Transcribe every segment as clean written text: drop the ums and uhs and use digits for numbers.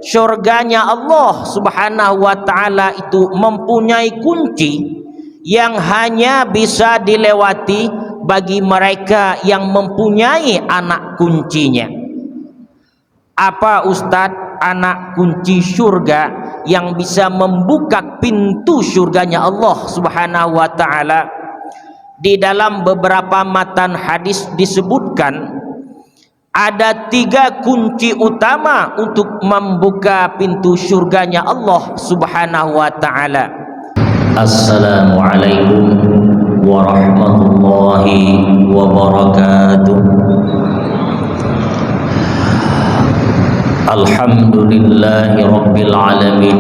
Syurganya Allah Subhanahu wa ta'ala itu mempunyai kunci yang hanya bisa dilewati bagi mereka yang mempunyai anak kuncinya. Apa Ustadz anak kunci surga yang bisa membuka pintu surganya Allah Subhanahu wa ta'ala? Di dalam beberapa matan hadis disebutkan ada 3 kunci utama untuk membuka pintu surganya Allah Subhanahu wa ta'ala. Assalamualaikum warahmatullahi wabarakatuh. Alhamdulillahi rabbil alamin,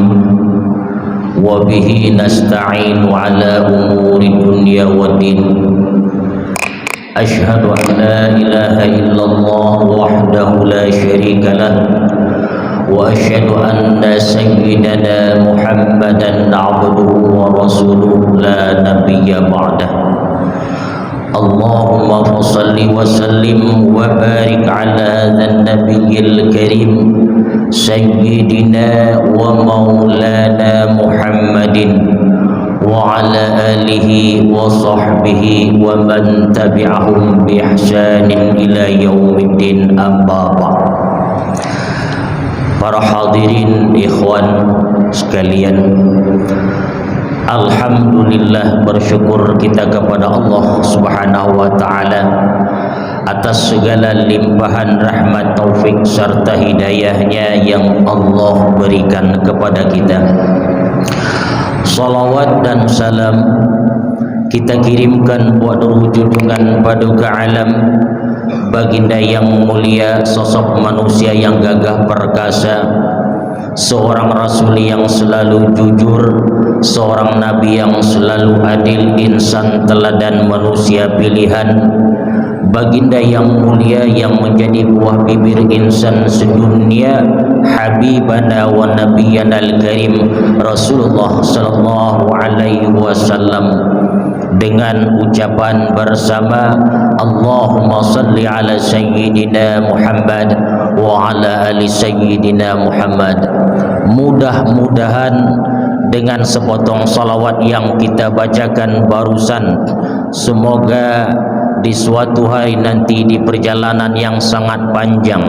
wa bihi nasta'inu ala umuri dunya waddin. Ashhadu an la ilaha illallah wahdahu la syarika lah, wa ashhadu anna sayyidana Muhammadan abduhu wa rasuluhu la nabiyya ba'dah. Allahumma salli wa sallim wa barik ala hadha nabiyil karim sayyidina wa maulana Muhammadin wa ala alihi wa sahbihi wa man tabi'ahum bi ihsanin ila yaumiddin, amma ba'd. Para hadirin ikhwan sekalian, alhamdulillah, bersyukur kita kepada Allah Subhanahu wa ta'ala atas segala limpahan rahmat, taufik serta hidayahnya yang Allah berikan kepada kita. Salawat dan salam kita kirimkan buat junjungan paduka alam, baginda yang mulia, sosok manusia yang gagah perkasa, seorang rasul yang selalu jujur, seorang nabi yang selalu adil, insan teladan, manusia pilihan, baginda yang mulia yang menjadi buah bibir insan sedunia, habibana wa nabiyyana al-karim Rasulullah sallallahu alaihi wasallam, dengan ucapan bersama Allahumma salli ala sayyidina Muhammad wa ala ali sayyidina Muhammad. Mudah-mudahan dengan sepotong salawat yang kita bacakan barusan, semoga di suatu hari nanti di perjalanan yang sangat panjang,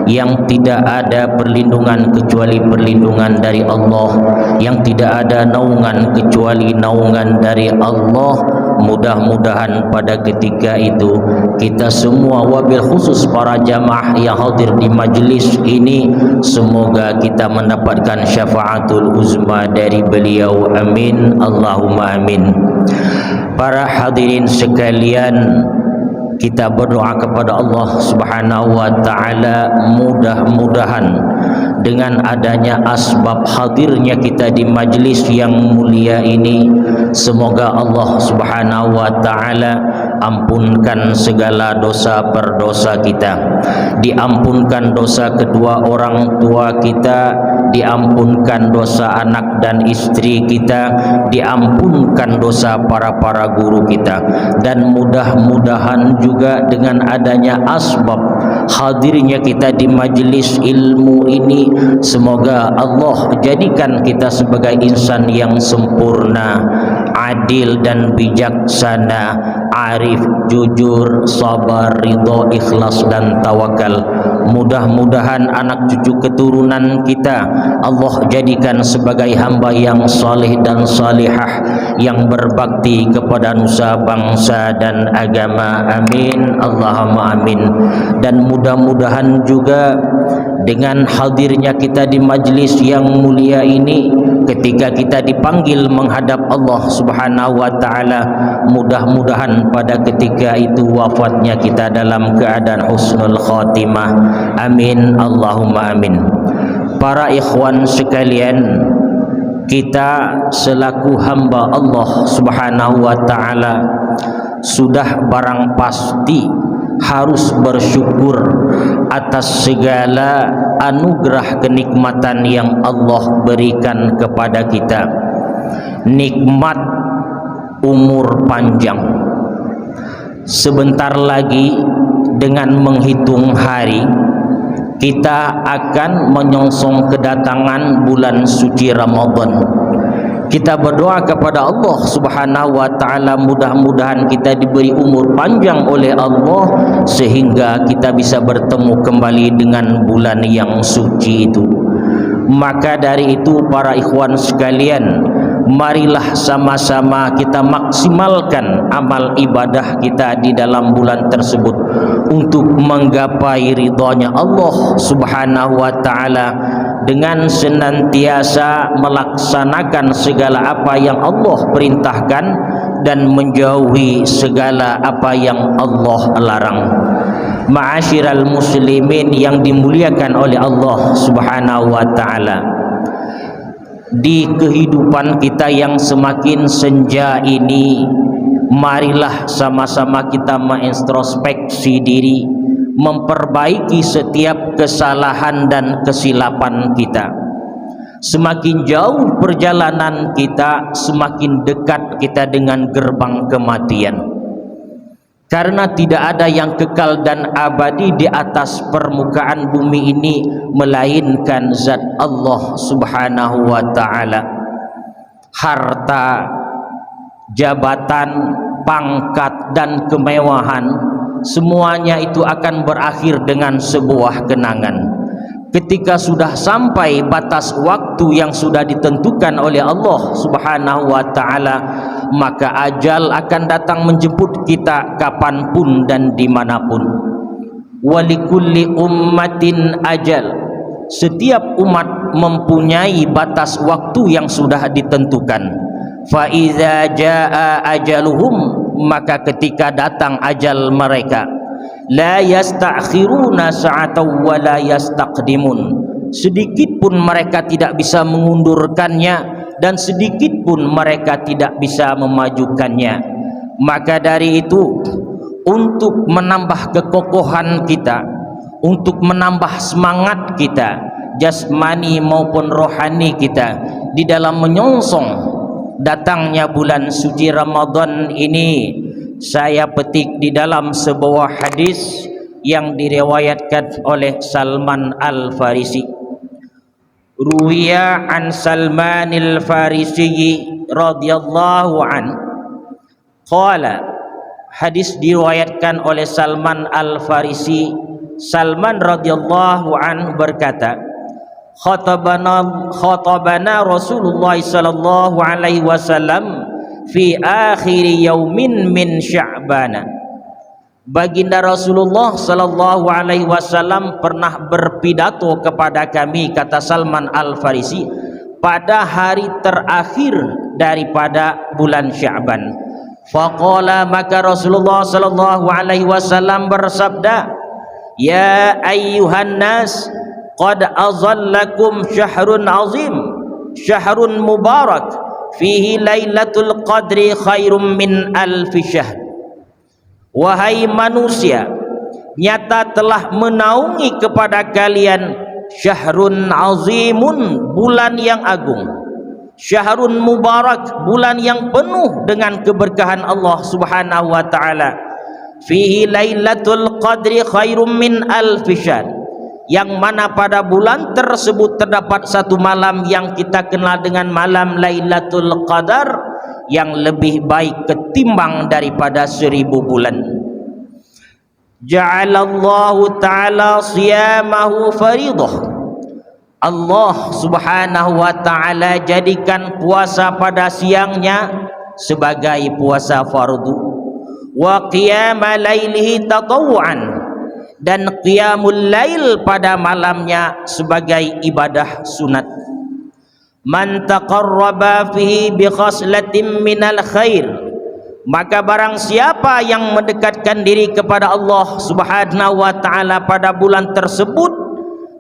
yang tidak ada perlindungan kecuali perlindungan dari Allah, yang tidak ada naungan kecuali naungan dari Allah, mudah-mudahan pada ketika itu kita semua, wabil khusus para jamaah yang hadir di majlis ini, semoga kita mendapatkan syafaatul uzma dari beliau, amin Allahumma amin. Para hadirin sekalian, kita berdoa kepada Allah Subhanahu wa ta'ala, mudah-mudahan dengan adanya asbab hadirnya kita di majlis yang mulia ini, semoga Allah Subhanahu wa ta'ala ampunkan segala dosa berdosa kita, diampunkan dosa kedua orang tua kita, diampunkan dosa anak dan istri kita, diampunkan dosa para guru kita, dan mudah-mudahan juga dengan adanya asbab hadirnya kita di majlis ilmu ini, semoga Allah jadikan kita sebagai insan yang sempurna, adil dan bijaksana, arif, jujur, sabar, ridho, ikhlas dan tawakal. Mudah-mudahan anak cucu keturunan kita Allah jadikan sebagai hamba yang saleh dan salihah, yang berbakti kepada nusa bangsa dan agama, amin Allahumma amin. Dan mudah-mudahan juga dengan hadirnya kita di majlis yang mulia ini, ketika kita dipanggil menghadap Allah Subhanahu wa ta'ala, mudah-mudahan pada ketika itu wafatnya kita dalam keadaan husnul khatimah, amin Allahumma amin. Para ikhwan sekalian, kita selaku hamba Allah Subhanahu wa ta'ala sudah barang pasti harus bersyukur atas segala anugerah kenikmatan yang Allah berikan kepada kita. Nikmat umur panjang. Sebentar lagi dengan menghitung hari kita akan menyongsong kedatangan bulan suci Ramadan. Kita berdoa kepada Allah Subhanahu wa taala, mudah-mudahan kita diberi umur panjang oleh Allah sehingga kita bisa bertemu kembali dengan bulan yang suci itu. Maka dari itu para ikhwan sekalian, marilah sama-sama kita maksimalkan amal ibadah kita di dalam bulan tersebut untuk menggapai ridhonya Allah Subhanahu wa taala dengan senantiasa melaksanakan segala apa yang Allah perintahkan dan menjauhi segala apa yang Allah larang. Ma'asyiral muslimin yang dimuliakan oleh Allah Subhanahu wa taala, di kehidupan kita yang semakin senja ini, marilah sama-sama kita mengintrospeksi diri, memperbaiki setiap kesalahan dan kesilapan kita. Semakin jauh perjalanan kita, semakin dekat kita dengan gerbang kematian. Karena tidak ada yang kekal dan abadi di atas permukaan bumi ini melainkan zat Allah Subhanahu wa taala. Harta, jabatan, pangkat dan kemewahan, semuanya itu akan berakhir dengan sebuah kenangan. Ketika sudah sampai batas waktu yang sudah ditentukan oleh Allah Subhanahu wa taala, maka ajal akan datang menjemput kita kapanpun dan dimanapun. Walikulli ummatin ajal, setiap umat mempunyai batas waktu yang sudah ditentukan. Fa iza jaa ajaluhum, maka ketika datang ajal mereka, la yastakhiruna sa'atan wa la yastaqdimun, sedikit pun mereka tidak bisa mengundurkannya dan sedikit pun mereka tidak bisa memajukannya. Maka dari itu, untuk menambah kekokohan kita, untuk menambah semangat kita jasmani maupun rohani kita di dalam menyongsong datangnya bulan suci Ramadan ini, saya petik di dalam sebuah hadis yang diriwayatkan oleh Salman Al-Farisi. Ruwiya an Salman Al-Farisi radhiyallahu an qala, hadis diriwayatkan oleh Salman Al-Farisi. Salman radhiyallahu an berkata, khatabana Rasulullah sallallahu alaihi wasallam fi akhir yaumin min Sya'ban. Baginda Rasulullah sallallahu alaihi wasallam pernah berpidato kepada kami, kata Salman Al-Farisi, pada hari terakhir daripada bulan Sya'ban. Faqala, maka Rasulullah sallallahu alaihi wasallam bersabda, ya ayyuhan nas, qad azallakum syahrun azim, syahrun mubarak, fihi lailatul qadri khairum min alfi syahr. Wahai manusia, nyata telah menaungi kepada kalian syahrun azimun, bulan yang agung, syahrun mubarak, bulan yang penuh dengan keberkahan Allah Subhanahu wa taala. Fihi lailatul qadri khairum min alfi syahr, yang mana pada bulan tersebut terdapat satu malam yang kita kenal dengan malam Lailatul Qadar, yang lebih baik ketimbang daripada 1000 bulan. Ja'alallahu ta'ala siyamahu faridah, Allah Subhanahu wa ta'ala jadikan puasa pada siangnya sebagai puasa fardu, wa qiyama lailihi tatawu'an, dan qiyamul lail pada malamnya sebagai ibadah sunat. Man taqarraba fihi bi khaslatin minal khair, maka barang siapa yang mendekatkan diri kepada Allah Subhanahu wa taala pada bulan tersebut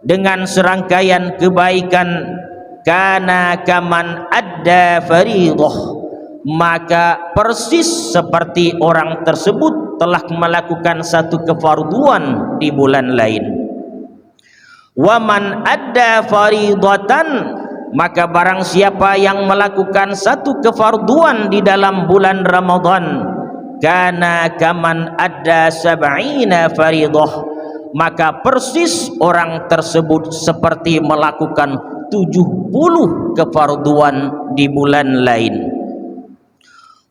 dengan serangkaian kebaikan, kana kaman adda fariidhah, maka persis seperti orang tersebut telah melakukan satu kefarduan di bulan lain. Wa man adda faridatan, maka barang siapa yang melakukan satu kefarduan di dalam bulan Ramadan, kana kaman adda sab'ina faridah, maka persis orang tersebut seperti melakukan 70 kefarduan di bulan lain.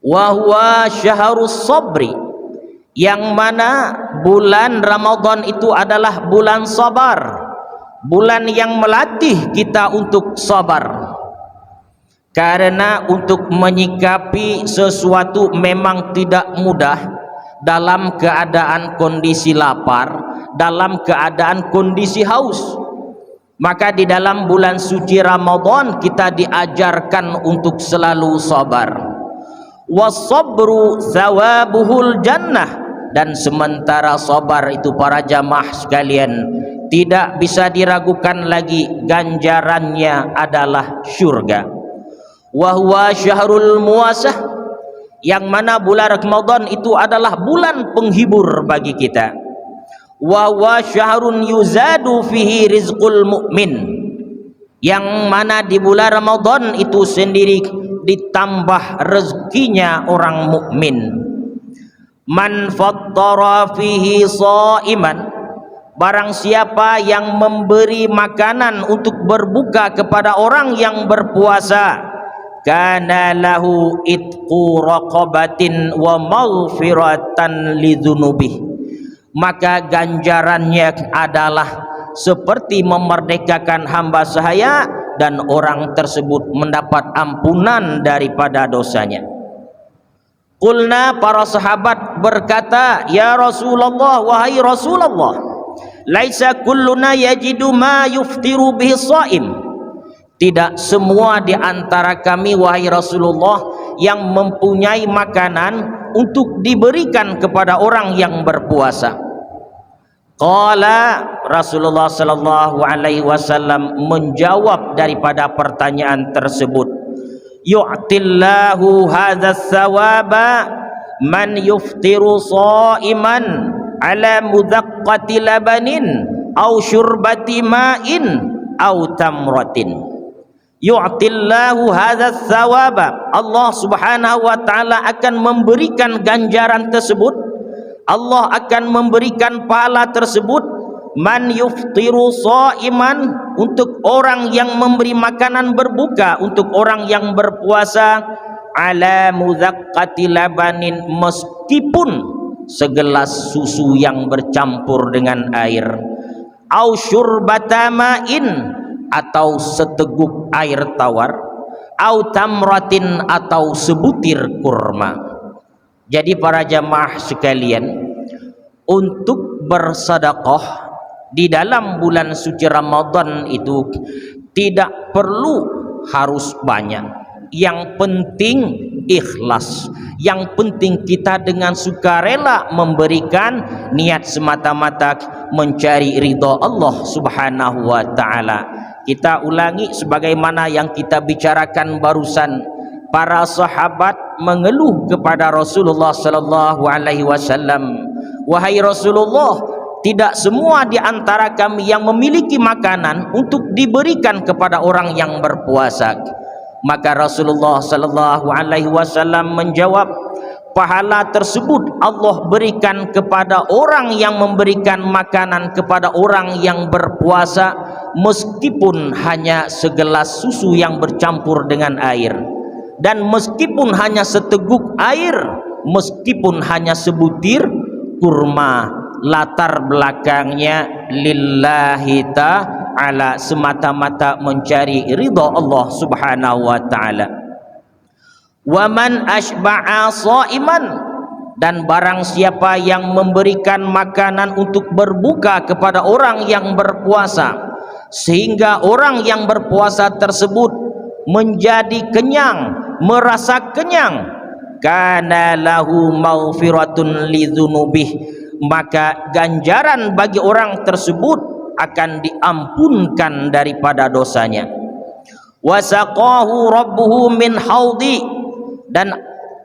Wa huwa syahrus sabri, yang mana bulan Ramadan itu adalah bulan sabar, bulan yang melatih kita untuk sabar. Karena untuk menyikapi sesuatu memang tidak mudah dalam keadaan kondisi lapar, dalam keadaan kondisi haus. Maka di dalam bulan suci Ramadan kita diajarkan untuk selalu sabar. Was-sabru thawabuhul jannah, dan sementara sabar itu para jamaah sekalian tidak bisa diragukan lagi, ganjarannya adalah syurga. Wa huwa syahrul muwasah, yang mana bulan Ramadan itu adalah bulan penghibur bagi kita. Wa huwa syahrun yuzadu fihi rizqul mu'min, yang mana di bulan Ramadan itu sendiri ditambah rezekinya orang mukmin. Man fattara fihi shaiman, barang siapa yang memberi makanan untuk berbuka kepada orang yang berpuasa, kana lahu itqu raqabatin wa maghfiratan lidzunubihi, maka ganjarannya adalah seperti memerdekakan hamba sahaya, dan orang tersebut mendapat ampunan daripada dosanya. Qulna, para sahabat berkata, ya Rasulullah, wahai Rasulullah, laisa kulluna yajidu ma yuftiru bihi shaim, tidak semua di antara kami wahai Rasulullah yang mempunyai makanan untuk diberikan kepada orang yang berpuasa. Qala, Rasulullah sallallahu alaihi wasallam menjawab daripada pertanyaan tersebut, yu'tillahu hadzal thawaba man yuftiru shaiman ala mudhaqqati labanin au syurbati ma'in au tamratin. Yu'tillahu hadzal thawaba, Allah Subhanahu wa taala akan memberikan ganjaran tersebut, Allah akan memberikan pahala tersebut, man yuftiru shaiman, untuk orang yang memberi makanan berbuka untuk orang yang berpuasa, ala mudhaqqati labanin, meskipun segelas susu yang bercampur dengan air, au syurbata ma'in, atau seteguk air tawar, au tamratin, atau sebutir kurma. Jadi para jamaah sekalian, untuk bersedekah di dalam bulan suci Ramadan itu tidak perlu harus banyak, yang penting ikhlas, yang penting kita dengan sukarela memberikan, niat semata-mata mencari ridha Allah Subhanahu wa taala. Kita ulangi sebagaimana yang kita bicarakan barusan. Para sahabat mengeluh kepada Rasulullah sallallahu alaihi wasallam, wahai Rasulullah, tidak semua di antara kami yang memiliki makanan untuk diberikan kepada orang yang berpuasa. Maka Rasulullah sallallahu alaihi wasallam menjawab, pahala tersebut Allah berikan kepada orang yang memberikan makanan kepada orang yang berpuasa, meskipun hanya segelas susu yang bercampur dengan air, dan meskipun hanya seteguk air, meskipun hanya sebutir kurma, latar belakangnya lillahi ta'ala, semata-mata mencari ridha Allah Subhanahu wa ta'ala. Wa man ashba'a shaiman, dan barang siapa yang memberikan makanan untuk berbuka kepada orang yang berpuasa, sehingga orang yang berpuasa tersebut menjadi kenyang, merasa kenyang, kana lahu maghfiratun lidzunubih, maka ganjaran bagi orang tersebut akan diampunkan daripada dosanya. Wasaqahu rabbuhu min haudi, dan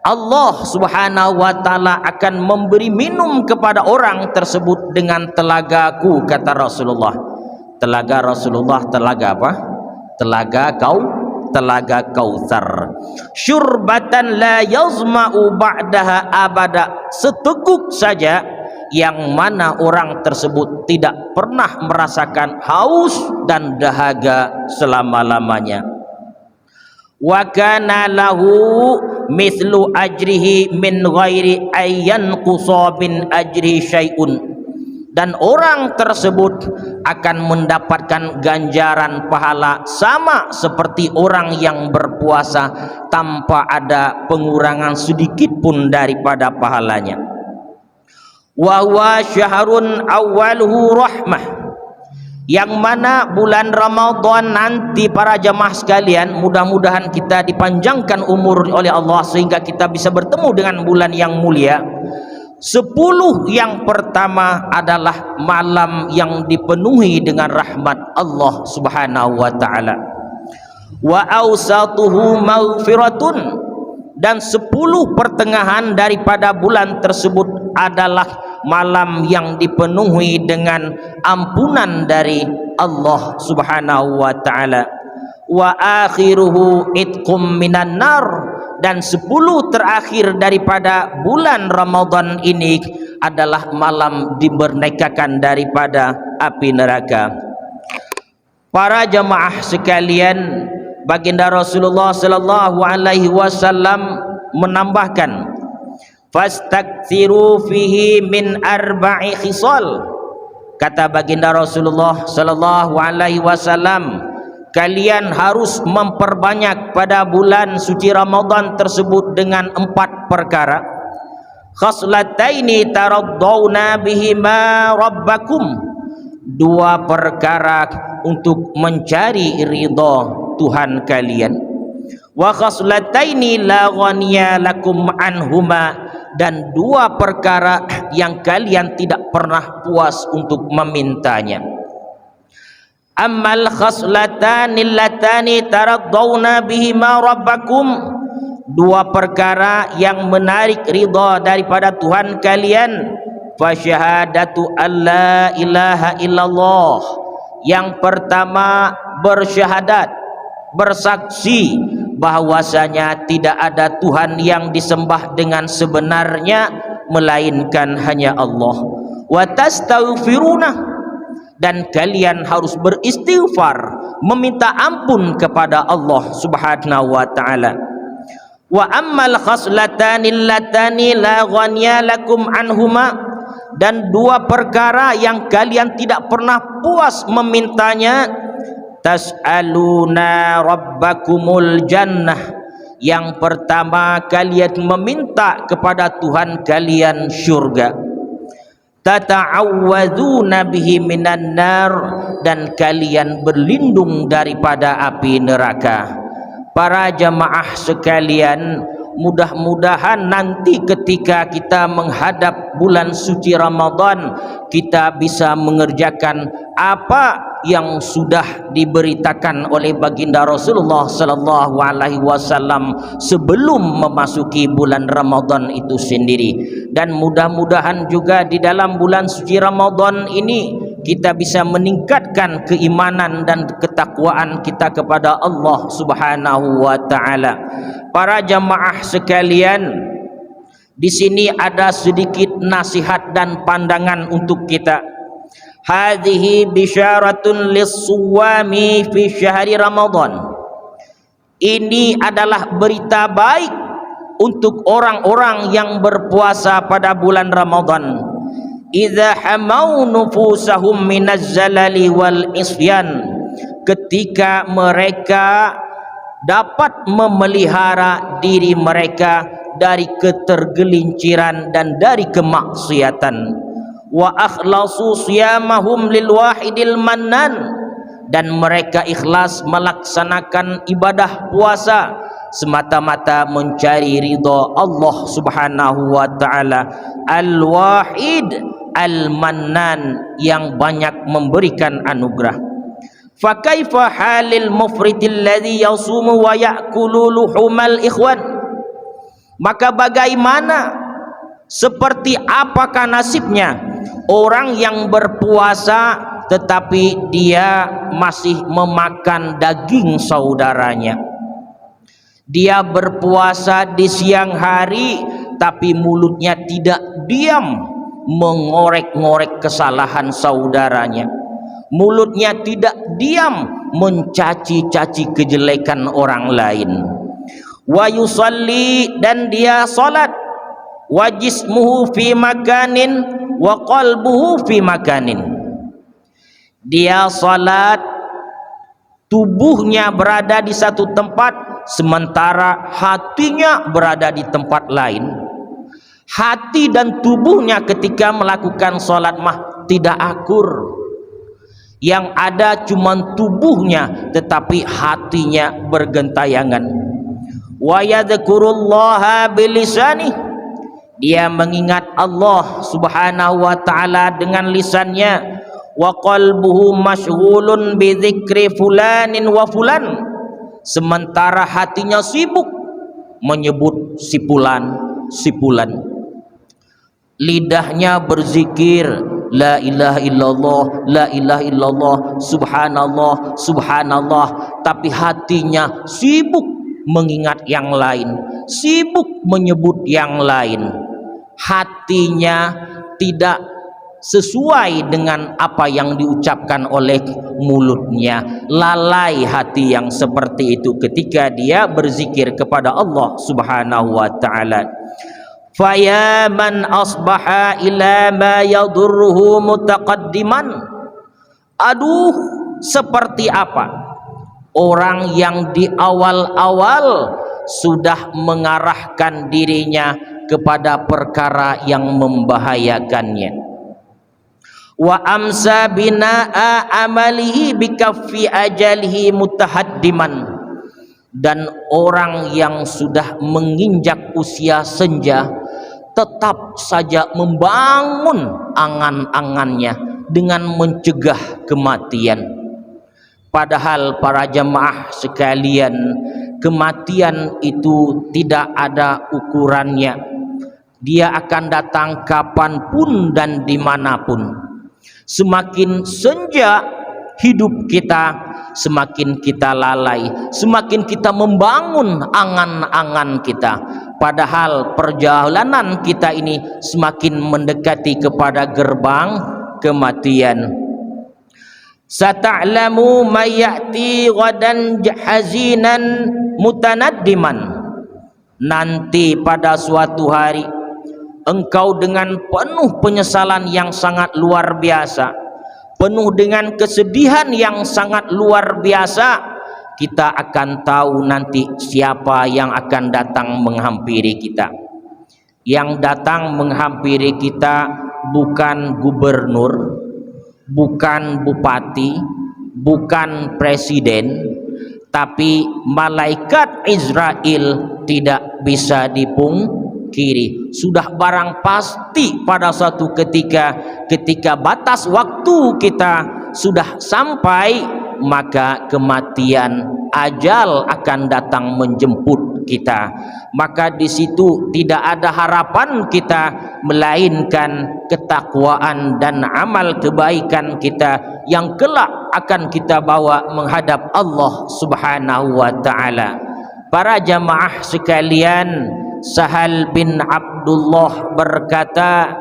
Allah Subhanahu wa taala akan memberi minum kepada orang tersebut dengan telagaku, kata Rasulullah. Telaga Rasulullah, telaga apa? Telaga Kautsar. Syurbatan la yazma'u ba'daha abada, seteguk saja yang mana orang tersebut tidak pernah merasakan haus dan dahaga selama-lamanya. Wa kana lahu mithlu ajrihi min ghairi ayyan qusa bin ajri syai'un, dan orang tersebut akan mendapatkan ganjaran pahala sama seperti orang yang berpuasa tanpa ada pengurangan sedikit pun daripada pahalanya. Wa huwa syahrun awwaluhu rahmah, yang mana bulan Ramadan nanti para jamaah sekalian, mudah-mudahan kita dipanjangkan umur oleh Allah sehingga kita bisa bertemu dengan bulan yang mulia. 10 yang pertama adalah malam yang dipenuhi dengan rahmat Allah Subhanahu wa taala. Wa awsatuhu maghfiratun, dan 10 pertengahan daripada bulan tersebut adalah malam yang dipenuhi dengan ampunan dari Allah Subhanahu wa taala. Wa akhiruhu itqum minan nar, dan 10 terakhir daripada bulan Ramadan ini adalah malam dimerdekakan daripada api neraka. Para jamaah sekalian, baginda Rasulullah sallallahu alaihi wasallam menambahkan, fastakthiru fihi min arba'i khisal. Kata baginda Rasulullah sallallahu alaihi wasallam, kalian harus memperbanyak pada bulan suci Ramadan tersebut dengan 4 perkara. Khaslataini taraddawna bihima rabbakum, 2 perkara untuk mencari ridha Tuhan kalian. Wa khaslataini la ghaniya lakum anhuma, dan 2 perkara yang kalian tidak pernah puas untuk memintanya. Ammal khaslatani allatani taraddawna bihima rabbakum, 2 perkara yang menarik ridha daripada Tuhan kalian. Fasyahadatu alla ilaha illallah, yang pertama bersyahadat, bersaksi bahwasanya tidak ada Tuhan yang disembah dengan sebenarnya melainkan hanya Allah. Wa tastaghfiruna, dan kalian harus beristighfar, meminta ampun kepada Allah Subhanahu wa taala. Wa ammal khaslatani allatani la ghaniya lakum anhuma, dan 2 perkara yang kalian tidak pernah puas memintanya. Tas'aluna rabbakumul jannah, yang pertama kalian meminta kepada Tuhan kalian syurga. Tata'awwadzuna bihi minan nar, dan kalian berlindung daripada api neraka. Para jamaah sekalian, mudah-mudahan nanti ketika kita menghadap bulan suci Ramadan, kita bisa mengerjakan apa yang sudah diberitakan oleh baginda Rasulullah sallallahu alaihi wasallam sebelum memasuki bulan Ramadan itu sendiri. Dan mudah-mudahan juga di dalam bulan suci Ramadan ini kita bisa meningkatkan keimanan dan ketakwaan kita kepada Allah Subhanahu wa taala. Para jamaah sekalian, di sini ada sedikit nasihat dan pandangan untuk kita. Hadhihi bisyaratun lis-suwami fi syahri Ramadan. Ini adalah berita baik untuk orang-orang yang berpuasa pada bulan Ramadan. Idza hamau nufusahum minaz zalali wal isyan, ketika mereka dapat memelihara diri mereka dari ketergelinciran dan dari kemaksiatan. Wa akhlasu siyamahum lil wahidil mannan, dan mereka ikhlas melaksanakan ibadah puasa semata-mata mencari ridha Allah Subhanahu wa taala, al-wahid al-mannan, yang banyak memberikan anugerah. Fa kaifa halil mufritil ladzi yasumu wa ya'kulu luhumal ikhwan, maka bagaimana, seperti apakah nasibnya orang yang berpuasa tetapi dia masih memakan daging saudaranya? Dia berpuasa di siang hari tapi mulutnya tidak diam, mengorek-ngorek kesalahan saudaranya. Mulutnya tidak diam mencaci-caci kejelekan orang lain. Wa yusalli, dan dia salat, wa jismuhu fi makanin wa qalbuhu fi makanin. Dia salat, tubuhnya berada di satu tempat, sementara hatinya berada di tempat lain. Hati dan tubuhnya ketika melakukan salat mah tidak akur. Yang ada cuma tubuhnya, tetapi hatinya bergentayangan. Wa yadhkurullaha bilisani, dia mengingat Allah subhanahu wa ta'ala dengan lisannya. Wa qalbuhu masyghulun bi dzikri fulanin wa fulan, sementara hatinya sibuk menyebut si fulan, si fulan. Lidahnya berzikir la ilaha illallah, la ilaha illallah, subhanallah, subhanallah, tapi hatinya sibuk mengingat yang lain, sibuk menyebut yang lain. Hatinya tidak sesuai dengan apa yang diucapkan oleh mulutnya. Lalai hati yang seperti itu ketika dia berzikir kepada Allah subhanahu wa ta'ala. Faya man asbaha ila ma yadurruhu mutaqaddiman. Aduh, seperti apa orang yang di awal-awal sudah mengarahkan dirinya kepada perkara yang membahayakannya. Wa amsa bina'a amalihi bikaffi ajalihi mutahaddiman, dan orang yang sudah menginjak usia senja tetap saja membangun angan-angannya dengan mencegah kematian. Padahal para jemaah sekalian, kematian itu tidak ada ukurannya. Dia akan datang kapanpun dan dimanapun. Semakin senja hidup kita, semakin kita lalai, semakin kita membangun angan-angan kita. Padahal perjalanan kita ini semakin mendekati kepada gerbang kematian. Sata'lamu may ya'ti ghadan hazinan mutanaddiman. Nanti pada suatu hari engkau dengan penuh penyesalan yang sangat luar biasa, penuh dengan kesedihan yang sangat luar biasa, kita akan tahu nanti siapa yang akan datang menghampiri kita. Yang datang menghampiri kita bukan gubernur, bukan bupati, bukan presiden, tapi malaikat Israel. Tidak bisa dipungkiri, sudah barang pasti pada suatu ketika batas waktu kita sudah sampai, maka kematian, ajal akan datang menjemput kita. Maka di situ tidak ada harapan kita melainkan ketakwaan dan amal kebaikan kita yang kelak akan kita bawa menghadap Allah subhanahu wa ta'ala. Para jamaah sekalian, Sahal bin Abdullah berkata,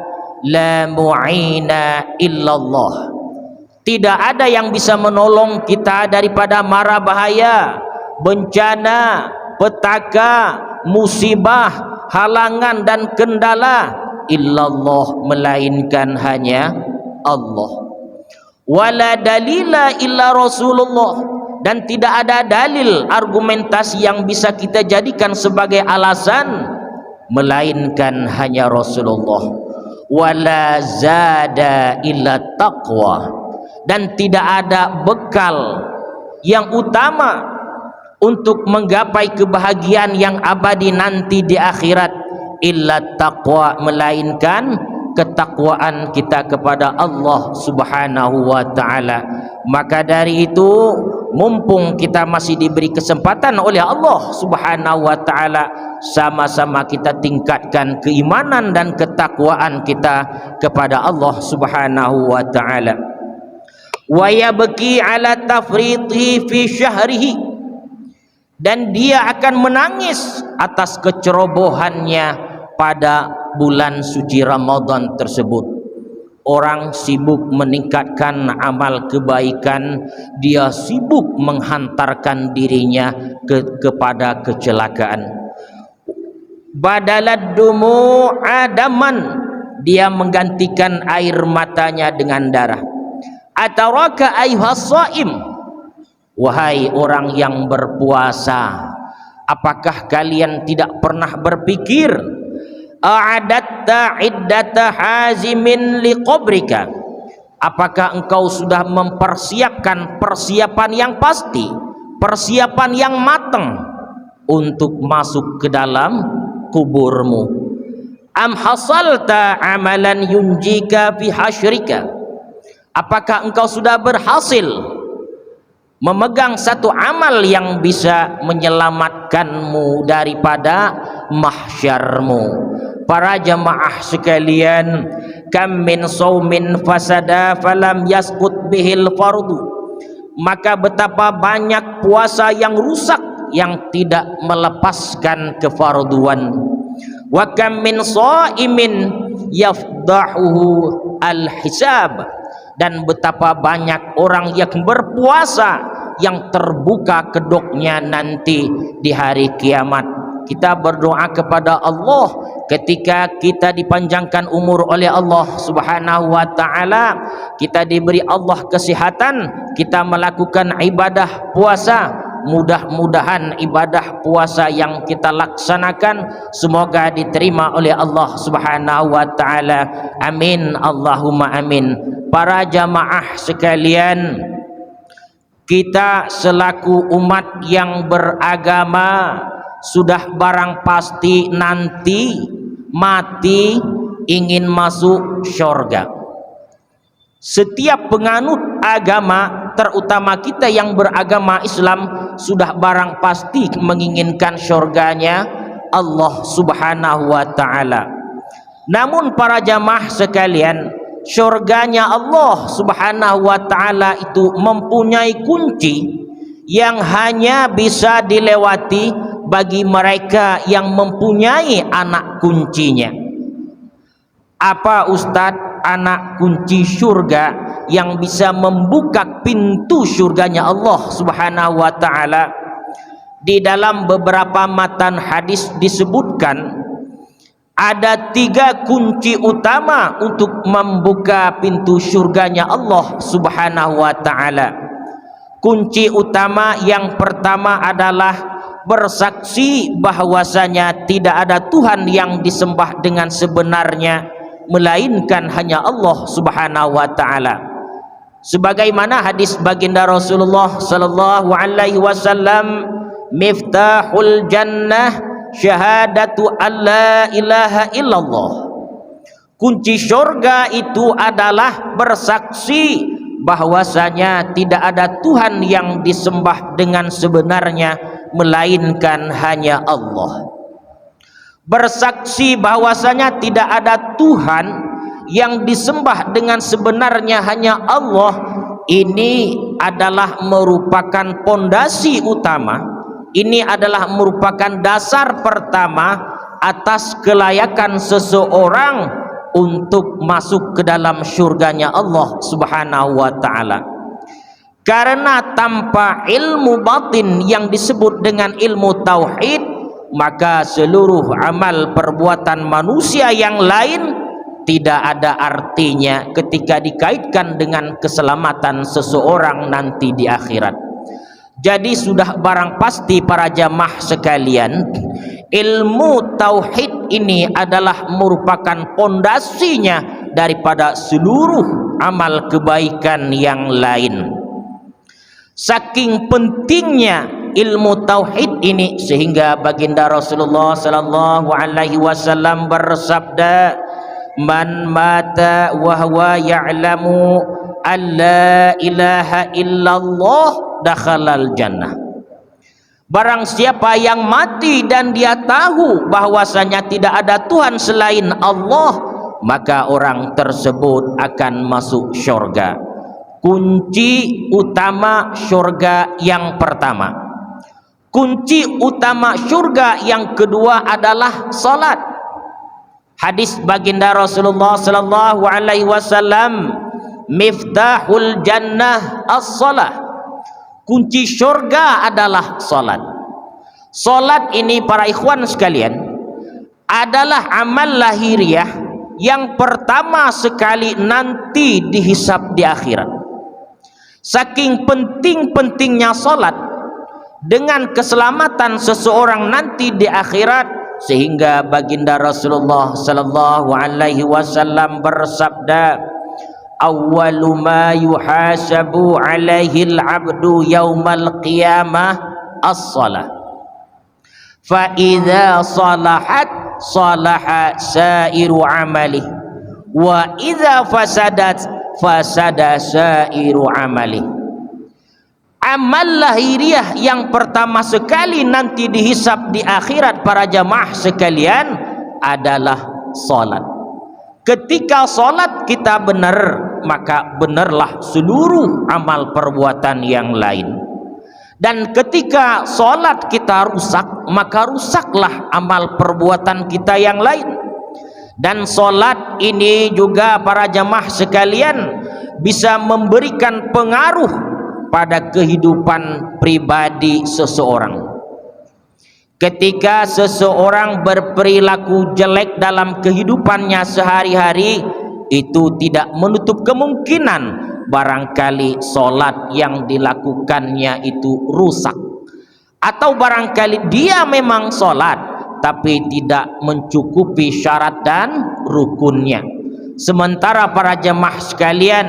la mu'ina illallah. Tidak ada yang bisa menolong kita daripada mara bahaya, bencana, petaka, musibah, halangan dan kendala, illallah, melainkan hanya Allah. Wala dalila illa Rasulullah, dan tidak ada dalil argumentasi yang bisa kita jadikan sebagai alasan melainkan hanya Rasulullah. Wala zada illa taqwa, dan tidak ada bekal yang utama untuk menggapai kebahagiaan yang abadi nanti di akhirat illa taqwa, melainkan ketakwaan kita kepada Allah subhanahu wa ta'ala. Maka dari itu, mumpung kita masih diberi kesempatan oleh Allah subhanahu wa ta'ala, sama-sama kita tingkatkan keimanan dan ketakwaan kita kepada Allah subhanahu wa ta'ala. Wa yabki ala tafrithi fi syahrihi, dan dia akan menangis atas kecerobohannya pada bulan suci Ramadan tersebut. orang sibuk meningkatkan amal kebaikan, dia sibuk menghantarkan dirinya kepada kecelakaan. Badalad dumu adaman, dia menggantikan air matanya dengan darah. Ataraka ayyuhas shaim, wahai orang yang berpuasa, apakah kalian tidak pernah berpikir a'adatta iddata hazimin liqabrika, apakah engkau sudah mempersiapkan persiapan yang pasti, persiapan yang matang untuk masuk ke dalam kuburmu? Am hasalta amalan yunjika fi hasyrika, apakah engkau sudah berhasil memegang satu amal yang bisa menyelamatkanmu daripada mahsyarmu? Para jamaah sekalian, kam min saumin fasada falam yasqut bihil fardu, maka betapa banyak puasa yang rusak yang tidak melepaskan kefarduan. Wa kam min shaimin yafdahuhu al-hisab, dan betapa banyak orang yang berpuasa yang terbuka kedoknya nanti di hari kiamat. Kita berdoa kepada Allah ketika kita dipanjangkan umur oleh Allah Subhanahu wa taala, kita diberi Allah kesehatan, kita melakukan ibadah puasa. Mudah-mudahan ibadah puasa yang kita laksanakan semoga diterima oleh Allah Subhanahu wa taala. Amin, Allahumma amin. Para jamaah sekalian, kita selaku umat yang beragama sudah barang pasti nanti mati ingin masuk syurga. Setiap penganut agama, terutama kita yang beragama Islam, sudah barang pasti menginginkan syurganya Allah Subhanahu wa taala. Namun para jamaah sekalian, syurganya Allah Subhanahu wa taala itu mempunyai kunci yang hanya bisa dilewati bagi mereka yang mempunyai anak kuncinya. Apa Ustadz anak kunci surga yang bisa membuka pintu surganya Allah Subhanahu wa taala? Di dalam beberapa matan hadis disebutkan ada 3 kunci utama untuk membuka pintu surganya Allah Subhanahu wa taala. Kunci utama yang pertama adalah bersaksi bahwasanya tidak ada Tuhan yang disembah dengan sebenarnya melainkan hanya Allah Subhanahu wa taala. Sebagaimana hadis baginda Rasulullah sallallahu alaihi wasallam, miftahul jannah syahadatu alla ilaha illallah. Kunci surga itu adalah bersaksi bahwasanya tidak ada Tuhan yang disembah dengan sebenarnya melainkan hanya Allah. Bersaksi bahwasanya tidak ada Tuhan yang disembah dengan sebenarnya hanya Allah, ini adalah merupakan pondasi utama, ini adalah merupakan dasar pertama atas kelayakan seseorang untuk masuk ke dalam syurganya Allah Subhanahu wa taala. Karena tanpa ilmu batin yang disebut dengan ilmu tauhid, maka seluruh amal perbuatan manusia yang lain tidak ada artinya ketika dikaitkan dengan keselamatan seseorang nanti di akhirat. Jadi sudah barang pasti para jamaah sekalian, ilmu tauhid ini adalah merupakan pondasinya daripada seluruh amal kebaikan yang lain. Saking pentingnya ilmu tauhid ini sehingga baginda Rasulullah sallallahu alaihi wasallam bersabda, man mata wa huwa ya'lamu alla ilaha illallah dakhalal jannah. Barang siapa yang mati dan dia tahu bahwasanya tidak ada Tuhan selain Allah, maka orang tersebut akan masuk syurga. Kunci utama syurga yang pertama. Kunci utama syurga yang kedua adalah salat. Hadis baginda Rasulullah sallallahu alaihi wasallam, miftahul jannah as-salah. Kunci syurga adalah salat. Salat ini para ikhwan sekalian adalah amal lahiriah yang pertama sekali nanti dihisab di akhirat. Saking penting-pentingnya salat dengan keselamatan seseorang nanti di akhirat, sehingga baginda Rasulullah sallallahu alaihi wasallam bersabda, awwalu ma yuhasabu alaihi al-'abdu yaumal qiyamah as-salah, fa idza salahat salaha sairu amali wa idza fasadat fasada sairu amali. Amal lahiriah yang pertama sekali nanti dihisab di akhirat para jamaah sekalian adalah salat. Ketika salat kita benar, maka benarlah seluruh amal perbuatan yang lain. Dan ketika salat kita rusak, maka rusaklah amal perbuatan kita yang lain. Dan salat ini juga para jamaah sekalian bisa memberikan pengaruh pada kehidupan pribadi seseorang. Ketika seseorang berperilaku jelek dalam kehidupannya sehari-hari, itu tidak menutup kemungkinan barangkali solat yang dilakukannya itu rusak, atau barangkali dia memang solat tapi tidak mencukupi syarat dan rukunnya. Sementara para jemaah sekalian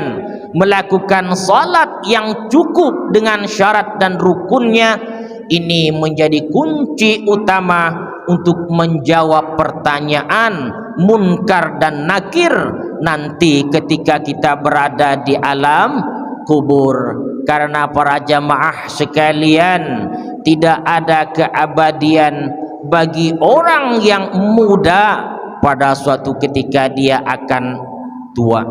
melakukan salat yang cukup dengan syarat dan rukunnya, ini menjadi kunci utama untuk menjawab pertanyaan munkar dan nakir nanti ketika kita berada di alam kubur. Karena para jamaah sekalian, tidak ada keabadian bagi orang yang muda pada suatu ketika dia akan tua,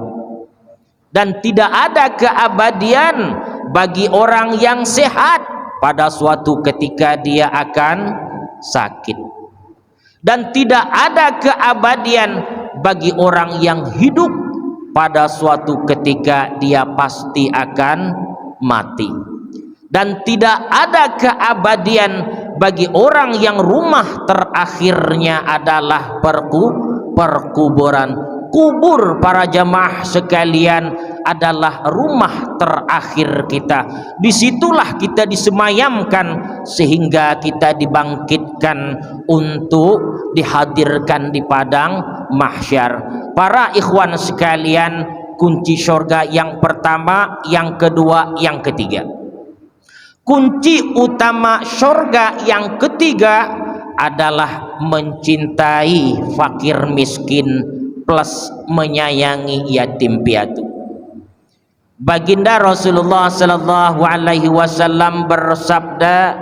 dan tidak ada keabadian bagi orang yang sehat pada suatu ketika dia akan sakit, dan tidak ada keabadian bagi orang yang hidup pada suatu ketika dia pasti akan mati, dan tidak ada keabadian bagi orang yang rumah terakhirnya adalah perkuburan. Kubur para jamaah sekalian adalah rumah terakhir kita. Disitulah kita disemayamkan sehingga kita dibangkitkan untuk dihadirkan di padang mahsyar. Para ikhwan sekalian, kunci surga yang pertama, yang kedua, yang ketiga. Kunci utama surga yang ketiga adalah mencintai fakir miskin plus menyayangi yatim piatu. Baginda Rasulullah sallallahu alaihi wasallam bersabda,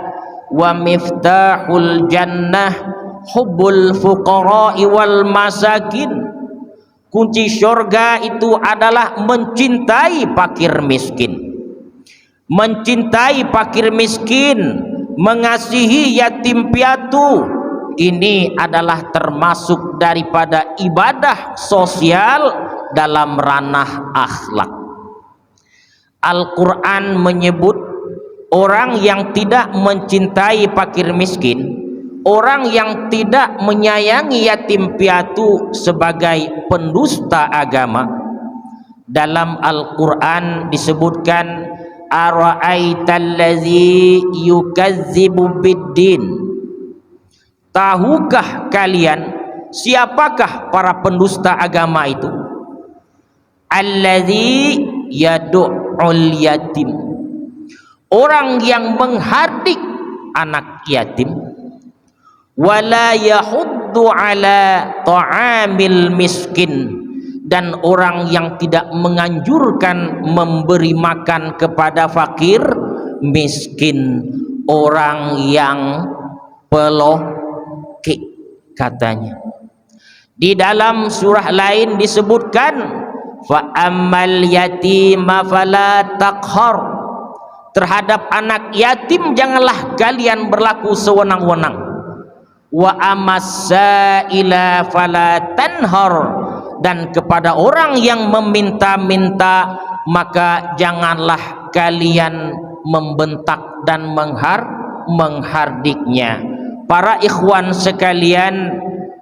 wa miftahul jannah hubbul fuqara'i wal masakin. Kunci surga itu adalah mencintai fakir miskin. Mencintai fakir miskin, mengasihi yatim piatu, ini adalah termasuk daripada ibadah sosial dalam ranah akhlak. Al-Quran menyebut orang yang tidak mencintai fakir miskin, orang yang tidak menyayangi yatim piatu sebagai pendusta agama. Dalam Al-Quran disebutkan, ara'aitallazi yukazzibu biddin. Tahukah kalian siapakah para pendusta agama itu? Allazi yad'ul yatim, orang yang menghardik anak yatim. Wala yahuddu ala ta'amil miskin, dan orang yang tidak menganjurkan memberi makan kepada fakir miskin, orang yang pelokek katanya. Di dalam surah lain disebutkan, fa ammal yatima fala taqhar, terhadap anak yatim janganlah kalian berlaku sewenang-wenang. wa amassaila fala tanhar, dan kepada orang yang meminta-minta maka janganlah kalian membentak dan menghardiknya. Para ikhwan sekalian,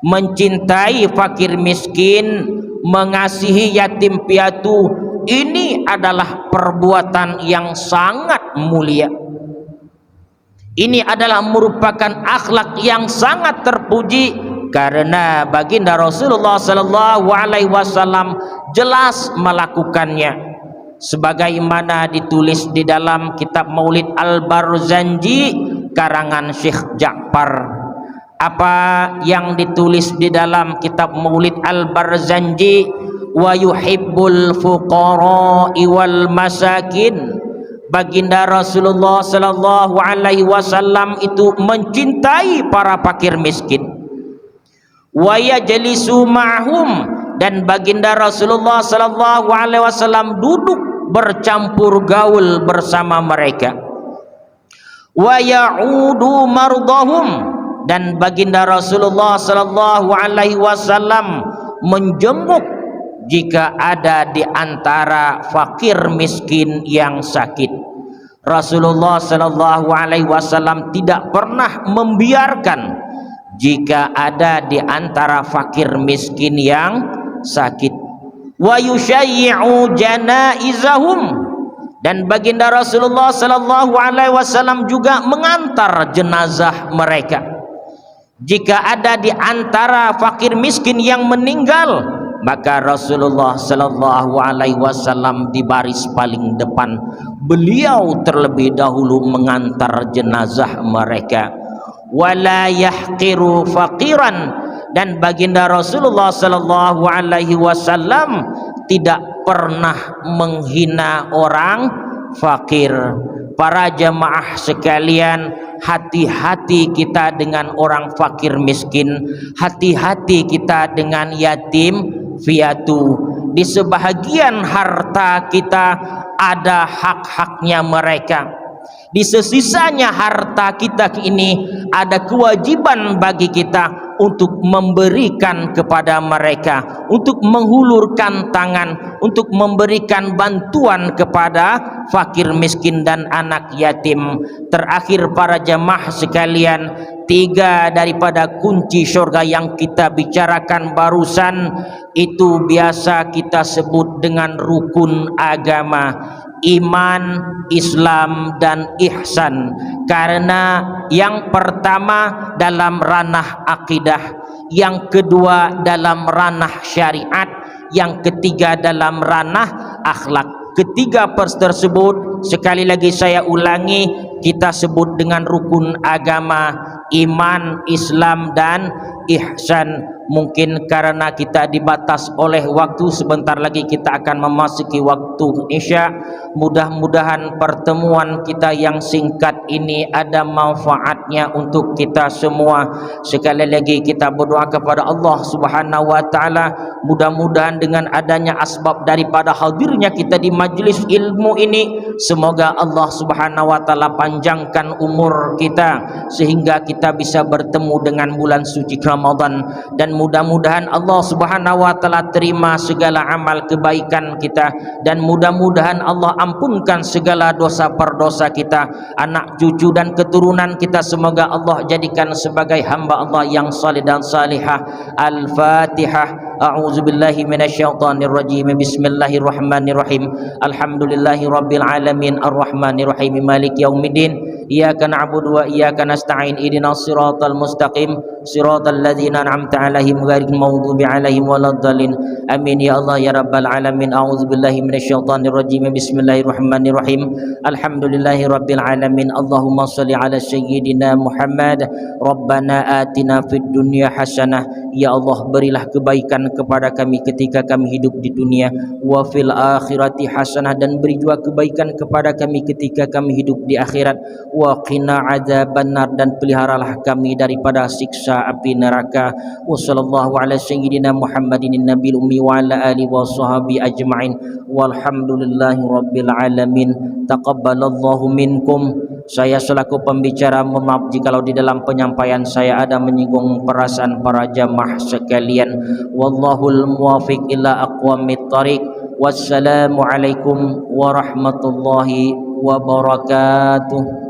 mencintai fakir miskin, mengasihi yatim piatu, ini adalah perbuatan yang sangat mulia. Ini adalah merupakan akhlak yang sangat terpuji, karena baginda Rasulullah sallallahu alaihi wasallam jelas melakukannya, sebagaimana ditulis di dalam kitab Maulid Al-Barzanji karangan Syekh Ja'far. Apa yang ditulis di dalam kitab Maulid Al-Barzanji? Wa yuhibbul fuqara'i wal masakin. Baginda Rasulullah sallallahu alaihi wasallam itu mencintai para fakir miskin. Wa yajlisu ma'hum, dan baginda Rasulullah sallallahu alaihi wasallam duduk bercampur gaul bersama mereka. Wa ya'udu mardahum, dan baginda Rasulullah sallallahu alaihi wasallam menjenguk jika ada di antara fakir miskin yang sakit. Rasulullah sallallahu alaihi wasallam tidak pernah membiarkan jika ada di antara fakir miskin yang sakit. Wa yushayyi'u janaizahum, dan baginda Rasulullah sallallahu alaihi wasallam juga mengantar jenazah mereka. Jika ada di antara fakir miskin yang meninggal, maka Rasulullah sallallahu alaihi wasallam di baris paling depan. Beliau terlebih dahulu mengantar jenazah mereka. Wala yahqiru faqiran, dan baginda Rasulullah sallallahu alaihi wasallam tidak pernah menghina orang fakir. Para jamaah sekalian, hati-hati kita dengan orang fakir miskin, hati-hati kita dengan yatim piatu. Di sebahagian harta kita ada hak-haknya mereka. Di sesisanya harta kita ini ada kewajiban bagi kita untuk memberikan kepada mereka, untuk menghulurkan tangan, untuk memberikan bantuan kepada fakir miskin dan anak yatim. Terakhir para jamaah sekalian, 3 daripada kunci surga yang kita bicarakan barusan itu biasa kita sebut dengan rukun agama: iman, Islam, dan ihsan. Karena yang pertama dalam ranah akidah, yang kedua dalam ranah syariat, yang ketiga dalam ranah akhlak. Ketiga tersebut, sekali lagi saya ulangi, kita sebut dengan rukun agama: iman, Islam, dan ihsan. Mungkin karena kita dibatas oleh waktu, sebentar lagi kita akan memasuki waktu Isya. Mudah-mudahan pertemuan kita yang singkat ini ada manfaatnya untuk kita semua. Sekali lagi kita berdoa kepada Allah Subhanahu wa taala, mudah-mudahan dengan adanya asbab daripada hadirnya kita di majlis ilmu ini, semoga Allah Subhanahu wa taala panjangkan umur kita sehingga kita bisa bertemu dengan bulan suci Ramadan. Dan mudah-mudahan Allah Subhanahu wa taala terima segala amal kebaikan kita, dan mudah-mudahan Allah ampunkan segala dosa perdosa kita, anak cucu dan keturunan kita, semoga Allah jadikan sebagai hamba Allah yang saleh dan salihah. Al-Fatihah. A'udzubillahi minasyaitonirrajim. Bismillahirrahmanirrahim. Alhamdulillahi rabbil alamin, arrahmanirrahim, maliki yaumiddin. Iyyaka na'budu wa iyyaka nasta'in. Ihdinas siratal mustaqim, siratal ladzina an'amta 'alaihim ghairil maghdubi 'alaihim waladdallin. Amin ya Allah ya rabbal alamin. A'udzubillahi minasyaitonirrajim. Bismillahirrahmanirrahim. Alhamdulillahi rabbil alamin. Allahumma shalli ala sayyidina Muhammad. Rabbana atina fid dunya hasanah. Ya Allah, berilah kebaikan kepada kami ketika kami hidup di dunia, wa fil akhirati hasanah, dan beri juga kebaikan kepada kami ketika kami hidup di akhirat, wa qina adzabannar, dan peliharalah kami daripada siksa api neraka. Wa sallallahu ala sayyidina Muhammadin nabiyil ummi wa ala alihi wa sahbihi ajma'in, walhamdulillahi rabbil alamin. Taqabbalallahu minkum Saya selaku pembicara mohon maaf jikalau di dalam penyampaian saya ada menyinggung perasaan para jamaah sekalian. Wallahul muwafiq ila aqwamit thariq. Wassalamualaikum warahmatullahi wabarakatuh.